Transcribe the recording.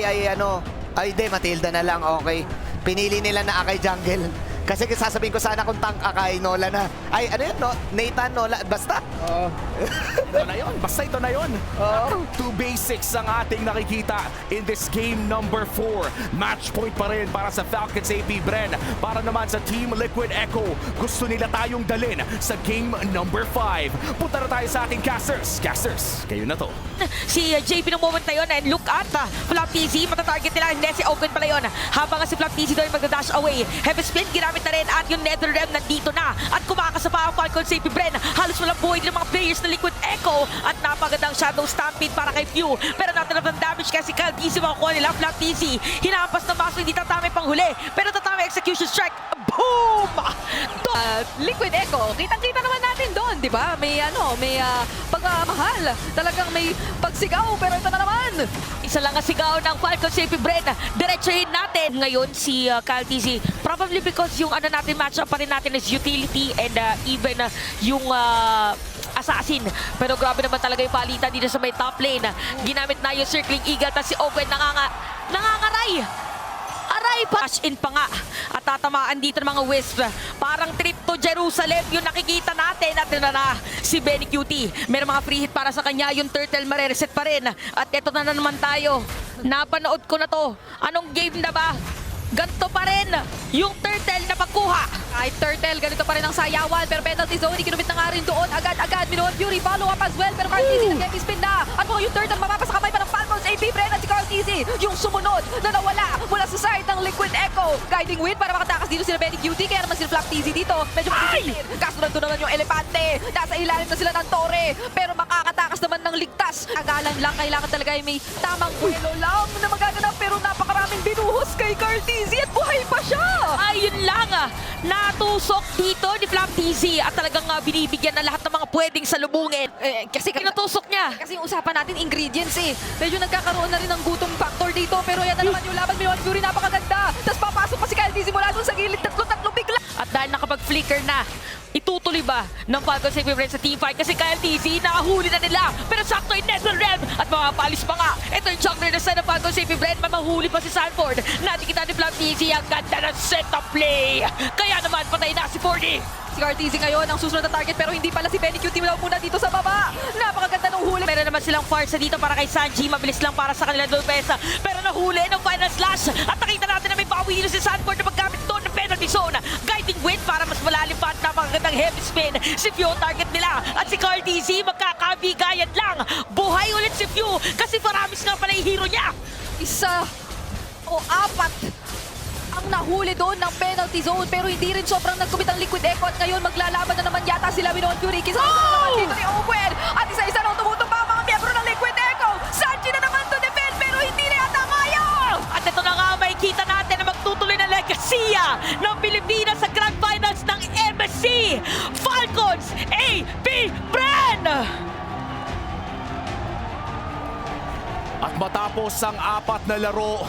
ay ano, ay di, Matilda na lang, okay. Pinili nila na Akai jungle. Kasi sasabihin ko sana kung tank Akai, Nola na. Ay, ano yun, no? Nathan, Nola, basta. Ito na yun, basta ito na yun. Two basics ang ating nakikita in this game number 4. Match point pa rin para sa Falcons AP Bren. Para naman sa Team Liquid Echo, gusto nila tayong dalin sa game number 5. Punta na tayo sa ating casters. Casters, kayo na to. Si JP ng moment na yun, and look at Flap TZ, matatarget nila, hindi si Open pala yun. Habang si Flap TZ doon magda-dash away, heavy spin, ginamit na rin, at yung NetherRealm nandito na, at kumakasapa ang Falcon Safety Bren. Halos walang buhay din ng mga players na Liquid Echo, at napagandang Shadow Stampede para kay Few. Pero natin ng damage kasi Kyle TZ makakuha nila. Flap TZ, hinahampas na maso, hindi tatama yung panghuli, pero tatama execution strike. Boom! Liquid Echo, kitang-kita naman natin doon, di ba? May pagmamahal, talagang may pagsigaw, pero ito na naman. Isa lang ang sigaw ng Falcon Safety Bren. Diretsuhin natin ngayon si Kyle TZ. Probably because yung ano natin matchup pa rin natin is utility and even yung assassin. Pero grabe naman talaga yung palitan dito sa may top lane. Ginamit na yung Circling Eagle, tapos si Owen nangangaray. Aray, pass in pa nga. At tatamaan dito ng mga Wisp. Parang trip to Jerusalem yung nakikita natin. At na si Benny Cutie. Meron mga free hit para sa kanya. Yung turtle marereset pa rin. At eto na naman tayo. Napanood ko na to. Anong game na ba? Ganto pa rin yung turtle na pagkuha. Kahit turtle, ganito pa rin ang sayawan, pero penalty zone, ikinumit na nga rin doon. Agad-agad, Minoan Fury, follow up as well, pero Carl TZ nag-spin na. At mga yung turtle, mapapasakamay pa ng Falcons AP Bren at si Carl TZ, yung sumunod na nawala mula sa side ng Liquid Echo. Guiding wind para makatakas dito sila Benny Cutie, kaya naman sila Flap TZ dito. Medyo makikita. Kaso nandun naman yung Elepante. Nasa ilalim na sila ng Torre, pero makakatakas naman ng ligtas. Agalan lang, kailangan talaga ay may tamang buwelo lang na magaganap, pero napakaraming binuhos kay Carl TZ at buhay pa siya. Ayun lang, natusok dito ni Flap TZ at talagang binibigyan na lahat ng mga pwedeng salubungin. Kasi Kinatusok niya. Kasi yung usapan natin, ingredients eh. Medyo nagkakaroon na rin ng gutom factor dito, pero yan na naman yung laban. Minoan Fury, napakaganda. Tapos papasok pa si Kyle TZ mula doon sa gilid. Tatlo bigla. At dahil nakapag-flicker na, itutuloy ba ng Falcon Safety Bren sa teamfight? Kasi Kyle TZ, nakahuli na nila. Pero sakto yung NetherRealm at mga palis pa nga. Ito yung jungler na side ng Falcon Safety Bren. Mamahuli pa si Sanford. Nakikita ni Flap TZ ang ganda ng setup play. Kaya naman, patay na si 40. Si Carl TZ ngayon ang susunod na target, pero hindi pala si Benny Cutie muna dito sa baba. Napakaganda ng huli. Meron naman silang Farsa dito para kay Sanji. Mabilis lang para sa kanilang Dolpesa. Pero nahuli ng final slash. At nakita natin na may bawi dito si Sanford na paggamit doon ng penalty zone. Guiding wind para mas malalim pa at napakagandang heavy spin. Si Few target nila. At si Carl TZ magkakabigayan lang. Buhay ulit si Few kasi Faramis nga pala yung hero niya. Isa o apat ang nahuli doon ng penalty zone, pero hindi rin sobrang nagkumit ang Liquid Echo at ngayon maglalaban na naman yata sila Minoan Fury. Kisa naman dito ni Owen at isa-isa nang tumutumba ang mga miyembro ng Liquid Echo. Sanji na naman to defend, pero hindi na yata kaya. At ito na nga, may kita natin na magtutuloy na legacy ng Pilipinas sa Grand Finals ng MSC Falcons AP Bren! At matapos ang 4 na laro,